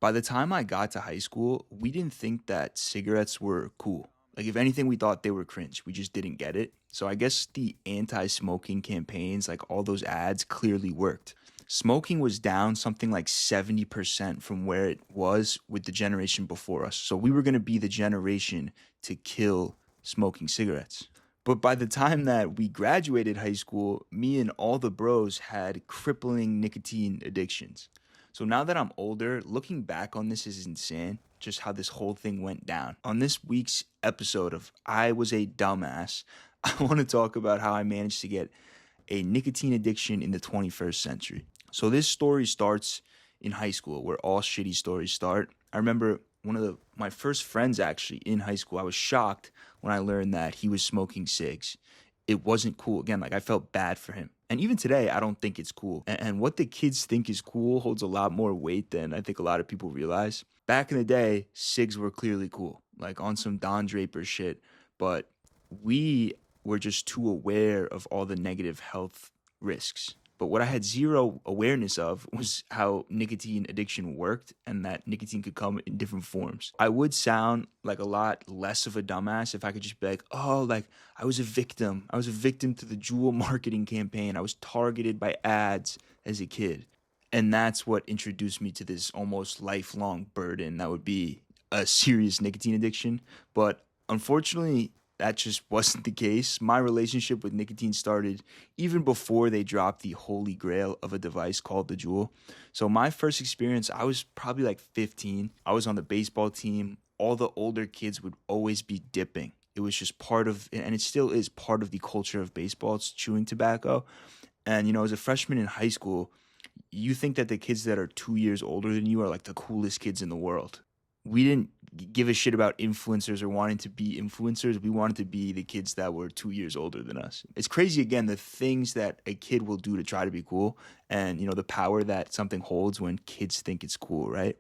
By the time I got to high school, we didn't think that cigarettes were cool. Like, if anything, we thought they were cringe. We just didn't get it. So I guess the anti smoking campaigns, like all those ads, clearly worked. Smoking was down something like 70% from where it was with the generation before us. So we were going to be the generation to kill smoking cigarettes. But by the time that we graduated high school, me and all the bros had crippling nicotine addictions. So now that I'm older, looking back on this is insane, just how this whole thing went down. On this week's episode of I Was a Dumbass, I want to talk about how I managed to get a nicotine addiction in the 21st century. So this story starts in high school, where all shitty stories start. I remember my first friends actually in high school. I was shocked when I learned that he was smoking cigs. It wasn't cool. Again, like I felt bad for him. And even today, I don't think it's cool. And what the kids think is cool holds a lot more weight than I think a lot of people realize. Back in the day, cigs were clearly cool, like on some Don Draper shit. But we were just too aware of all the negative health risks. But what I had zero awareness of was how nicotine addiction worked and that nicotine could come in different forms. I would sound like a lot less of a dumbass if I could just be like, oh, like I was a victim. I was a victim to the Juul marketing campaign. I was targeted by ads as a kid. And that's what introduced me to this almost lifelong burden that would be a serious nicotine addiction. But unfortunately, that just wasn't the case. My relationship with nicotine started even before they dropped the holy grail of a device called the Juul. So my first experience, I was probably like 15. I was on the baseball team. All the older kids would always be dipping. It was just part of, and it still is part of the culture of baseball. It's chewing tobacco. And, as a freshman in high school, you think that the kids that are 2 years older than you are like the coolest kids in the world. We didn't give a shit about influencers or wanting to be influencers. We wanted to be the kids that were 2 years older than us. It's crazy, again, the things that a kid will do to try to be cool and, the power that something holds when kids think it's cool, right?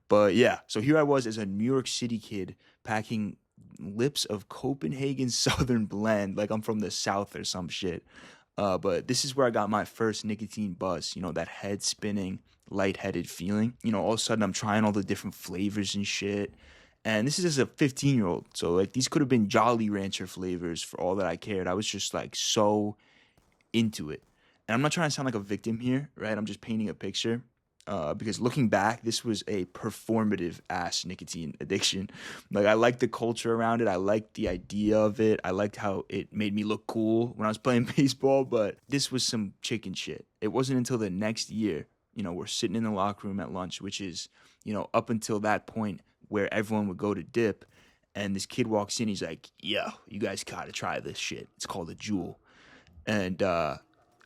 But yeah, so here I was as a New York City kid packing lips of Copenhagen Southern Blend like I'm from the South or some shit. But this is where I got my first nicotine buzz, that head spinning, lightheaded feeling. All of a sudden I'm trying all the different flavors and shit. And this is as a 15-year-old. So like these could have been Jolly Rancher flavors for all that I cared. I was just like so into it. And I'm not trying to sound like a victim here, right? I'm just painting a picture. Because looking back, this was a performative ass nicotine addiction. Like I liked the culture around it. I liked the idea of it. I liked how it made me look cool when I was playing baseball, but this was some chicken shit. It wasn't until the next year, we're sitting in the locker room at lunch, which is, up until that point where everyone would go to dip. And this kid walks in, he's like, yo, you guys gotta try this shit. It's called a Juul. And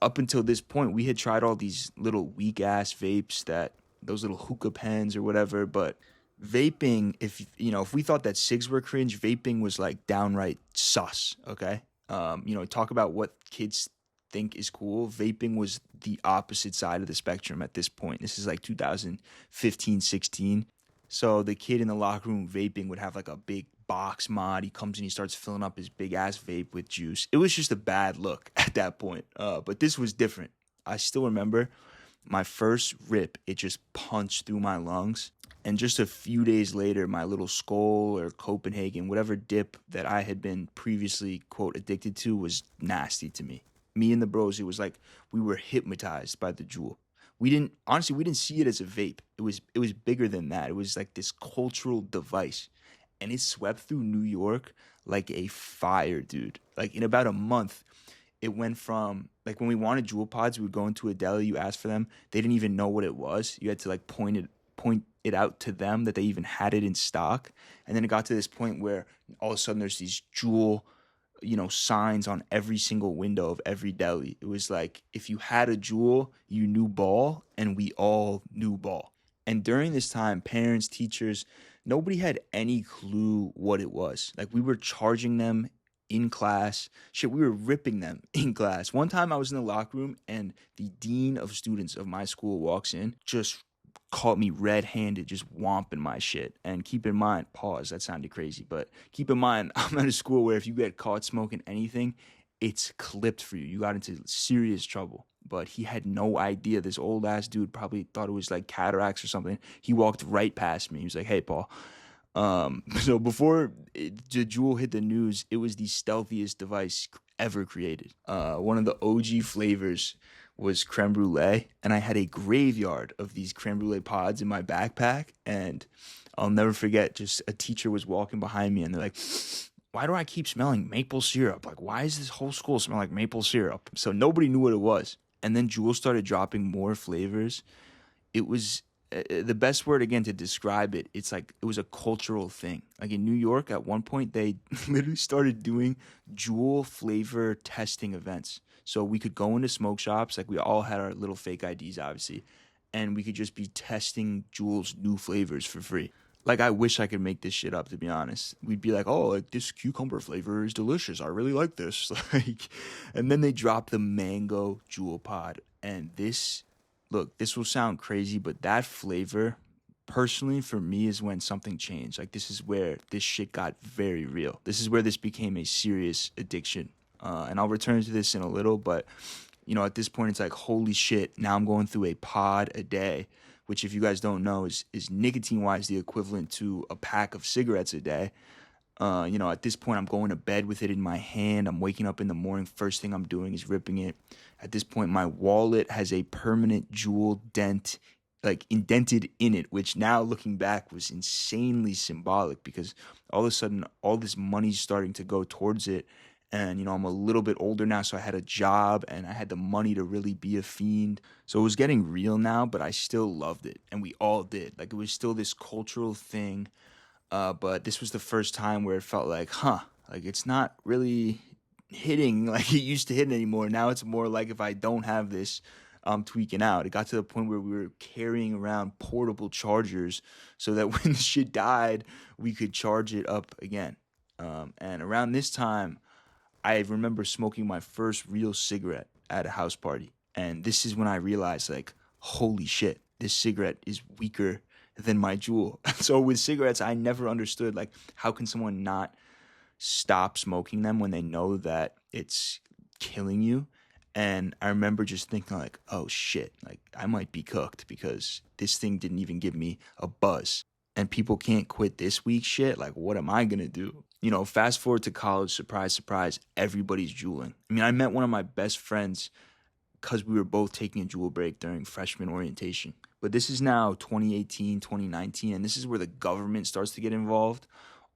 up until this point, we had tried all these little weak ass vapes, that those little hookah pens or whatever. But vaping, if we thought that cigs were cringe, vaping was like downright sus. Okay, talk about what kids think is cool. Vaping was the opposite side of the spectrum at this point. This is like 2015, 16. So the kid in the locker room vaping would have like a big box mod. He comes in, he starts filling up his big ass vape with juice. It was just a bad look at that point. But this was different. I still remember my first rip. It just punched through my lungs. And just a few days later, my little Skull or Copenhagen, whatever dip that I had been previously, quote, addicted to, was nasty to me. Me and the bros, it was like we were hypnotized by the Juul. We didn't see it as a vape. It was bigger than that. It was like this cultural device. And it swept through New York like a fire, dude. Like in about a month, it went from like when we wanted Juul pods, we would go into a deli, you asked for them, they didn't even know what it was. You had to like point it out to them that they even had it in stock. And then it got to this point where all of a sudden there's these Juul signs on every single window of every deli. It was like if you had a Juul, you knew ball, and we all knew ball. And during this time, parents, teachers, nobody had any clue what it was. Like we were charging them in class. Shit, we were ripping them in class. One time I was in the locker room and the dean of students of my school walks in, just caught me red-handed, just whomping my shit. And keep in mind, pause, that sounded crazy, but keep in mind, I'm at a school where if you get caught smoking anything, it's clipped for you. You got into serious trouble. But he had no idea. This old ass dude probably thought it was like cataracts or something. He walked right past me. He was like, "Hey, Paul." So before the Jewel hit the news, it was the stealthiest device ever created. One of the OG flavors was creme brulee, and I had a graveyard of these creme brulee pods in my backpack. And I'll never forget, just a teacher was walking behind me, and they're like, "Why do I keep smelling maple syrup? Like, why is this whole school smell like maple syrup?" So nobody knew what it was. And then Jewel started dropping more flavors. It was the best word again to describe it. It's like it was a cultural thing. Like in New York, at one point, they literally started doing Jewel flavor testing events. So we could go into smoke shops, like we all had our little fake IDs, obviously, and we could just be testing Jewel's new flavors for free. Like I wish I could make this shit up, to be honest. We'd be like, "Oh, like this cucumber flavor is delicious. I really like this." Like, and then they drop the mango Jewel pod, and this, look, this will sound crazy, but that flavor, personally for me, is when something changed. Like this is where this shit got very real. This is where this became a serious addiction. And I'll return to this in a little, but at this point, it's like, holy shit, now I'm going through a pod a day, which, if you guys don't know, is nicotine wise the equivalent to a pack of cigarettes a day. At this point, I'm going to bed with it in my hand. I'm waking up in the morning. First thing I'm doing is ripping it. At this point, my wallet has a permanent jewel dent, like indented in it, which now looking back was insanely symbolic because all of a sudden, all this money's starting to go towards it. And, I'm a little bit older now, so I had a job and I had the money to really be a fiend. So it was getting real now, but I still loved it. And we all did. Like, it was still this cultural thing. But this was the first time where it felt like, like it's not really hitting like it used to hit anymore. Now it's more like if I don't have this, I'm tweaking out. It got to the point where we were carrying around portable chargers so that when the shit died, we could charge it up again. And around this time, I remember smoking my first real cigarette at a house party. And this is when I realized, like, holy shit, this cigarette is weaker than my jewel. So with cigarettes, I never understood, like, how can someone not stop smoking them when they know that it's killing you? And I remember just thinking, like, oh shit, like, I might be cooked because this thing didn't even give me a buzz. And people can't quit this week shit. Like, what am I gonna do? Fast forward to college, surprise, surprise, everybody's juuling. I mean, I met one of my best friends because we were both taking a jewel break during freshman orientation. But this is now 2018, 2019, and this is where the government starts to get involved.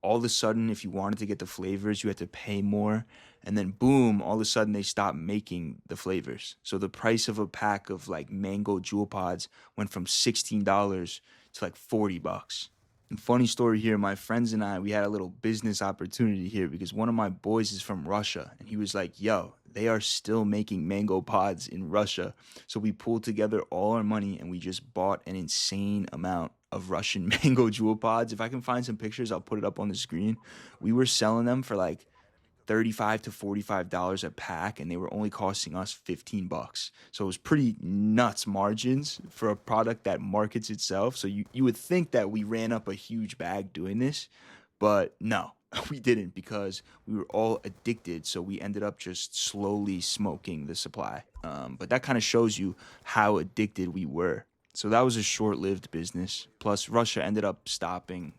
All of a sudden, if you wanted to get the flavors, you had to pay more. And then boom, all of a sudden they stopped making the flavors. So the price of a pack of like mango jewel pods went from $16 to like $40. And funny story here, my friends and I, we had a little business opportunity here because one of my boys is from Russia and he was like, "Yo, they are still making mango pods in Russia." So we pulled together all our money and we just bought an insane amount of Russian mango jewel pods. If I can find some pictures, I'll put it up on the screen. We were selling them for like 35 to $45 a pack, and they were only costing us $15. So it was pretty nuts margins for a product that markets itself. So you would think that we ran up a huge bag doing this, but no, we didn't because we were all addicted. So we ended up just slowly smoking the supply. But that kind of shows you how addicted we were. So that was a short-lived business. Plus, Russia ended up stopping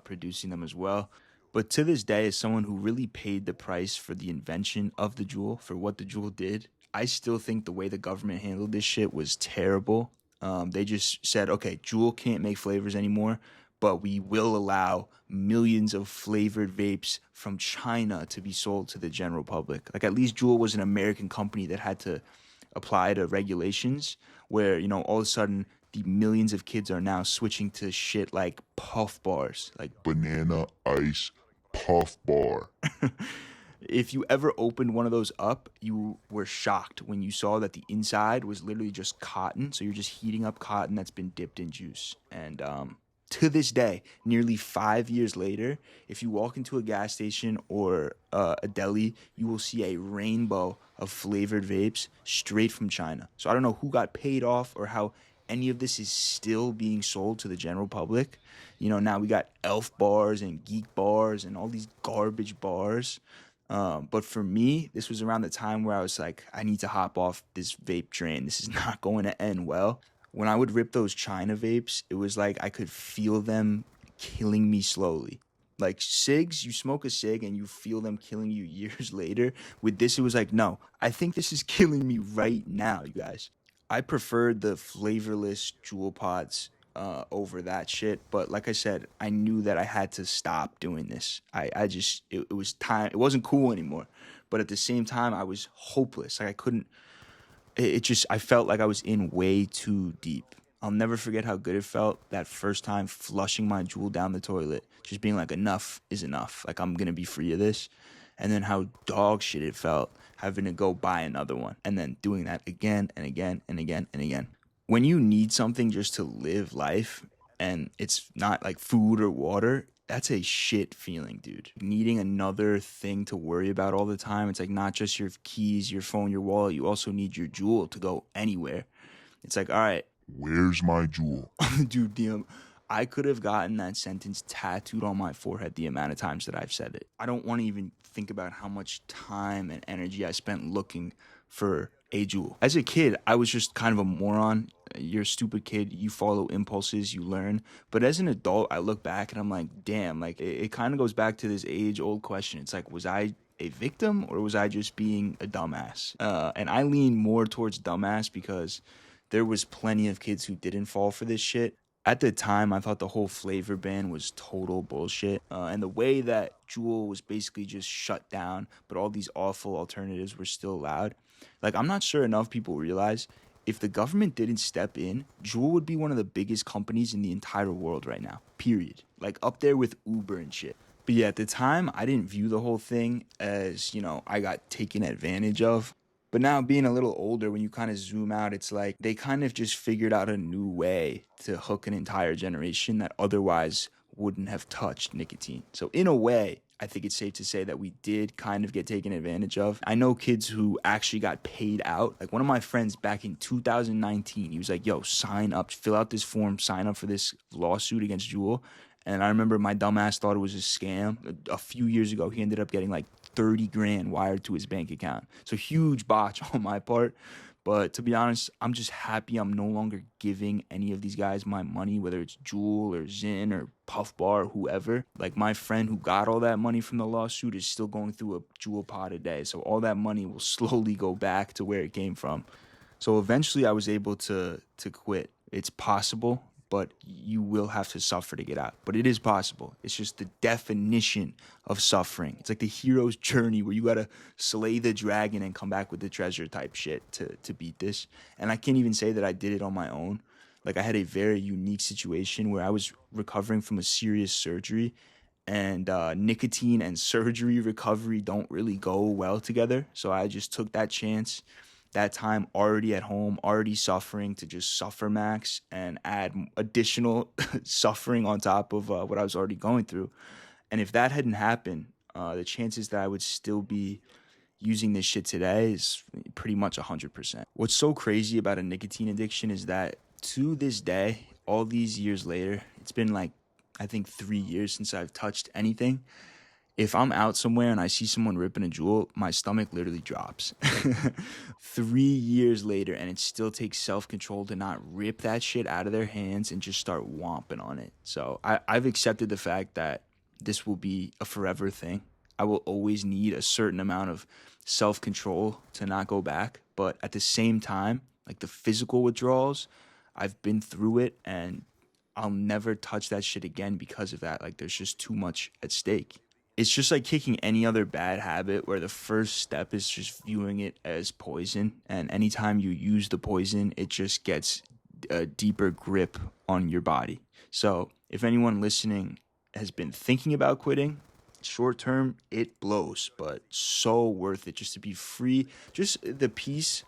producing them as well. But to this day, as someone who really paid the price for the invention of the jewel, for what the jewel did, I still think the way the government handled this shit was terrible. They just said, okay, Jewel can't make flavors anymore, but we will allow millions of flavored vapes from China to be sold to the general public. Like, at least Jewel was an American company that had to apply to regulations where, all of a sudden the millions of kids are now switching to shit like puff bars, like Banana ice puff bar. if you ever opened one of those up, you were shocked when you saw that the inside was literally just cotton. So you're just heating up cotton that's been dipped in juice. And to this day, nearly 5 years later, if you walk into a gas station or a deli, you will see a rainbow of flavored vapes straight from China. So I don't know who got paid off or how any of this is still being sold to the general public. Now we got elf bars and geek bars and all these garbage bars. But for me, this was around the time where I was like, I need to hop off this vape train. This is not going to end well. When I would rip those China vapes, it was like I could feel them killing me slowly. Like cigs, you smoke a cig and you feel them killing you years later. With this, it was like, no, I think this is killing me right now, you guys. I preferred the flavorless jewel pods over that shit. But like I said, I knew that I had to stop doing this. I just, it was time. It wasn't cool anymore. But at the same time, I was hopeless. Like I couldn't, it just, I felt like I was in way too deep. I'll never forget how good it felt that first time flushing my jewel down the toilet, just being like, enough is enough. Like, I'm going to be free of this. And then how dog shit it felt having to go buy another one and then doing that again and again and again and again. When you need something just to live life and it's not like food or water, that's a shit feeling, dude. Needing another thing to worry about all the time. It's like not just your keys, your phone, your wallet. You also need your jewel to go anywhere. It's like, all right, Where's my jewel? dude, I could have gotten that sentence tattooed on my forehead the amount of times that I've said it. I don't want to even think about how much time and energy I spent looking for a jewel. As a kid, I was just kind of a moron. You're a stupid kid. You follow impulses, you learn. But as an adult, I look back and I'm like, damn, like it kind of goes back to this age old question. It's like, was I a victim or was I just being a dumbass? And I lean more towards dumbass because there was plenty of kids who didn't fall for this shit. At the time, I thought the whole flavor ban was total bullshit. And the way that Juul was basically just shut down, but all these awful alternatives were still allowed. Like, I'm not sure enough people realize if the government didn't step in, Juul would be one of the biggest companies in the entire world right now, period. Like, up there with Uber and shit. But yeah, at the time, I didn't view the whole thing as, I got taken advantage of. But now being a little older, when you kind of zoom out, it's like they kind of just figured out a new way to hook an entire generation that otherwise wouldn't have touched nicotine. So in a way, I think it's safe to say that we did kind of get taken advantage of. I know kids who actually got paid out. Like one of my friends back in 2019, he was like, yo, sign up, fill out this form, sign up for this lawsuit against Juul. And I remember my dumbass thought it was a scam. A few years ago, he ended up getting like 30 grand wired to his bank account. So huge botch on my part. But to be honest, I'm just happy I'm no longer giving any of these guys my money, whether it's Juul or Zyn or Puff Bar or whoever. Like my friend who got all that money from the lawsuit is still going through a Juul pod a day. So all that money will slowly go back to where it came from. So eventually I was able to quit. It's possible, but you will have to suffer to get out. But it is possible. It's just the definition of suffering. It's like the hero's journey where you gotta slay the dragon and come back with the treasure type shit to beat this. And I can't even say that I did it on my own. Like I had a very unique situation where I was recovering from a serious surgery and nicotine and surgery recovery don't really go well together. So I just took that chance, that time already at home, already suffering, to just suffer max and add additional suffering on top of what I was already going through. And if that hadn't happened, the chances that I would still be using this shit today is pretty much 100%. What's so crazy about a nicotine addiction is that to this day, all these years later, it's been like, I think 3 years since I've touched anything. If I'm out somewhere and I see someone ripping a Juul, my stomach literally drops. 3 years later, and it still takes self-control to not rip that shit out of their hands and just start whomping on it. So I've accepted the fact that this will be a forever thing. I will always need a certain amount of self-control to not go back. But at the same time, like the physical withdrawals, I've been through it and I'll never touch that shit again because of that. Like there's just too much at stake. It's just like kicking any other bad habit where the first step is just viewing it as poison. And anytime you use the poison, it just gets a deeper grip on your body. So if anyone listening has been thinking about quitting, short term, it blows, but so worth it just to be free. Just the peace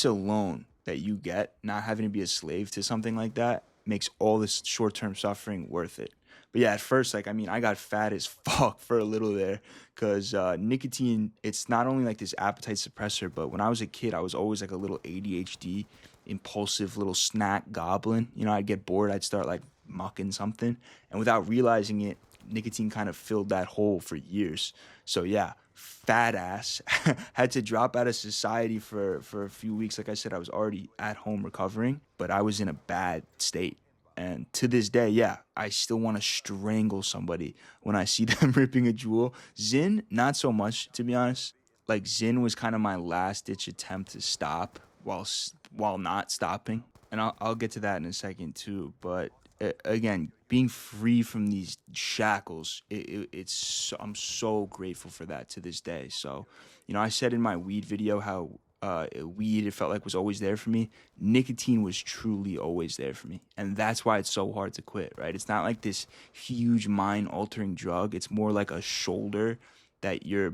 alone that you get, not having to be a slave to something like that, makes all this short term suffering worth it. But yeah, at first, like, I mean, I got fat as fuck for a little there because nicotine, it's not only like this appetite suppressor, but when I was a kid, I was always like a little ADHD, impulsive little snack goblin. I'd get bored, I'd start like mucking something. And without realizing it, nicotine kind of filled that hole for years. So yeah, fat ass had to drop out of society for a few weeks. Like I said, I was already at home recovering, but I was in a bad state. And to this day, yeah, I still want to strangle somebody when I see them ripping a jewel. Zin, not so much, to be honest. Like Zin was kind of my last ditch attempt to stop while not stopping, and I'll get to that in a second too. But again, being free from these shackles, I'm so grateful for that to this day. So, I said in my weed video how weed it felt like was always there for me. Nicotine was truly always there for me, and that's why it's so hard to quit. Right? It's not like this huge mind altering drug. It's more like a shoulder that your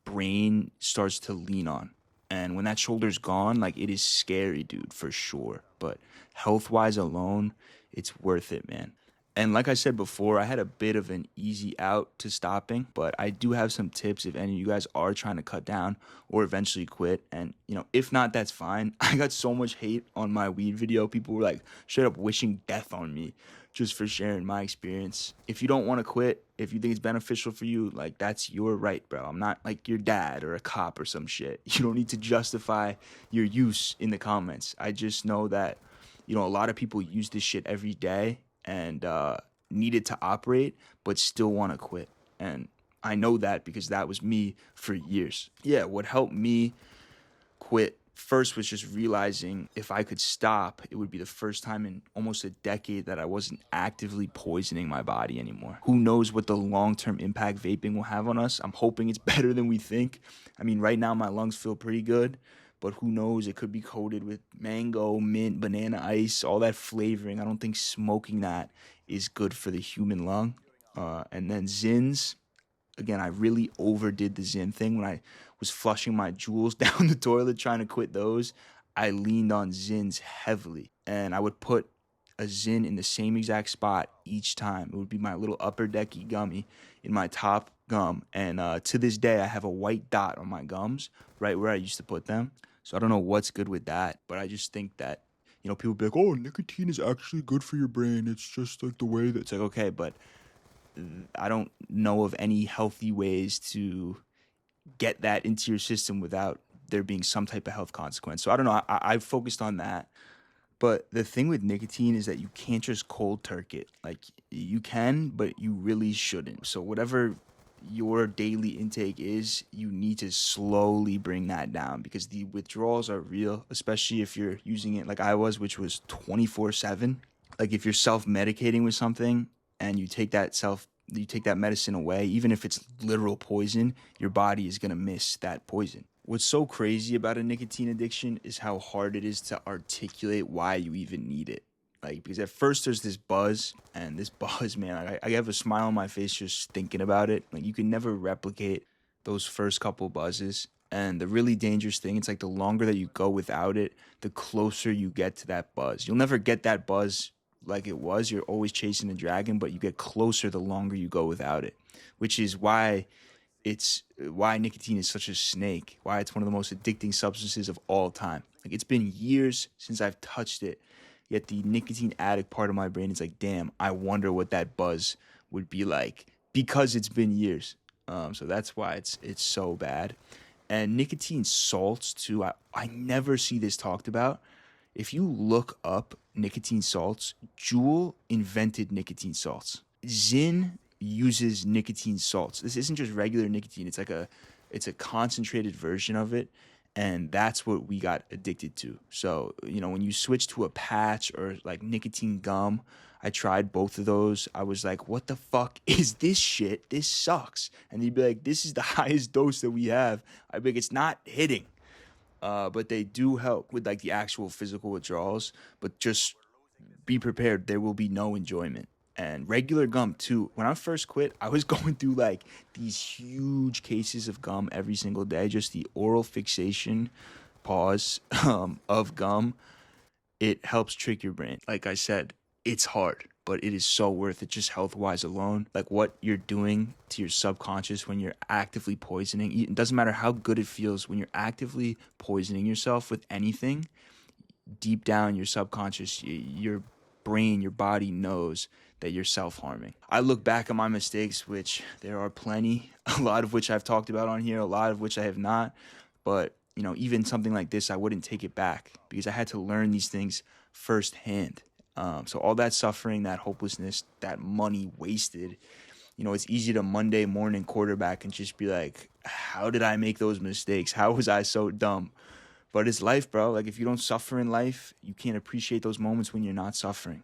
brain starts to lean on. And when that shoulder's gone, like it is scary, dude, for sure. But health wise alone, it's worth it, man. And like I said before, I had a bit of an easy out to stopping, but I do have some tips if any of you guys are trying to cut down or eventually quit. And, if not, that's fine. I got so much hate on my weed video. People were like straight up wishing death on me just for sharing my experience. If you don't want to quit, if you think it's beneficial for you, like that's your right, bro. I'm not like your dad or a cop or some shit. You don't need to justify your use in the comments. I just know that, a lot of people use this shit every day and need it to operate, but still want to quit. And I know that because that was me for years. Yeah, what helped me quit first was just realizing if I could stop, it would be the first time in almost a decade that I wasn't actively poisoning my body anymore. Who knows what the long-term impact vaping will have on us? I'm hoping it's better than we think. I mean, right now my lungs feel pretty good, but who knows? It could be coated with mango, mint, banana ice, all that flavoring. I don't think smoking that is good for the human lung. And then Zins, again, I really overdid the Zyn thing when I was flushing my jewels down the toilet trying to quit those. I leaned on Zins heavily, and I would put a Zyn in the same exact spot each time. It would be my little upper decky gummy in my top gum, and to this day, I have a white dot on my gums right where I used to put them. So I don't know what's good with that, but I just think that people be like, "Oh, nicotine is actually good for your brain. It's just like the way that it's like okay, but." I don't know of any healthy ways to get that into your system without there being some type of health consequence. So I don't know. I've focused on that. But the thing with nicotine is that you can't just cold turkey it. Like you can, but you really shouldn't. So whatever your daily intake is, you need to slowly bring that down because the withdrawals are real, especially if you're using it like I was, which was 24/7. Like if you're self-medicating with something and you take that medicine away, even if it's literal poison, your body is going to miss that poison. What's so crazy about a nicotine addiction is how hard it is to articulate why you even need it. Like, because at first there's this buzz, and this buzz, man, I have a smile on my face just thinking about it. Like, you can never replicate those first couple buzzes. And the really dangerous thing, it's like the longer that you go without it, the closer you get to that buzz. You'll never get that buzz like it was. You're always chasing a dragon, but you get closer the longer you go without it, which is why nicotine is such a snake, why it's one of the most addicting substances of all time. Like it's been years since I've touched it, yet the nicotine addict part of my brain is like, damn, I wonder what that buzz would be like because it's been years. So that's why it's so bad. And nicotine salts too. I never see this talked about. If you look up nicotine salts, Juul invented nicotine salts. Zyn uses nicotine salts. This isn't just regular nicotine. It's a concentrated version of it, and that's what we got addicted to. So, when you switch to a patch or like nicotine gum, I tried both of those. I was like, what the fuck is this shit? This sucks. And they'd be like, this is the highest dose that we have. I'd be like, it's not hitting. But they do help with like the actual physical withdrawals. But just be prepared, there will be no enjoyment. And regular gum too. When I first quit, I was going through like these huge cases of gum every single day. Just the oral fixation pause of gum. It helps trick your brain. Like I said, it's hard, but it is so worth it just health wise alone. Like what you're doing to your subconscious when you're actively poisoning. It doesn't matter how good it feels when you're actively poisoning yourself with anything. Deep down, your subconscious, your brain, your body knows that you're self-harming. I look back at my mistakes, which there are plenty, a lot of which I've talked about on here, a lot of which I have not. But, even something like this, I wouldn't take it back because I had to learn these things firsthand. So all that suffering, that hopelessness, that money wasted, it's easy to Monday morning quarterback and just be like, how did I make those mistakes? How was I so dumb? But it's life, bro. Like, if you don't suffer in life, you can't appreciate those moments when you're not suffering.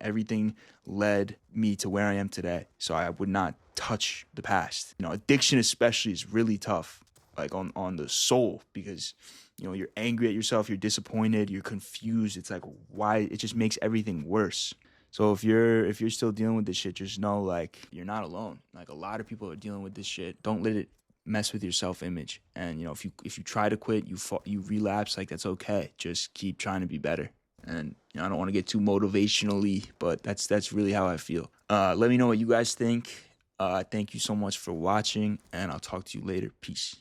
Everything led me to where I am today. So I would not touch the past. Addiction especially is really tough, like on the soul, because you're angry at yourself, you're disappointed, you're confused. It's like, why? It just makes everything worse. So if you're still dealing with this shit, just know, like, you're not alone. Like, a lot of people are dealing with this shit. Don't let it mess with your self-image. And if you try to quit, you relapse, like, that's okay. Just keep trying to be better. And I don't want to get too motivationally, but that's really how I feel. Let me know what you guys think. Thank you so much for watching, and I'll talk to you later. Peace.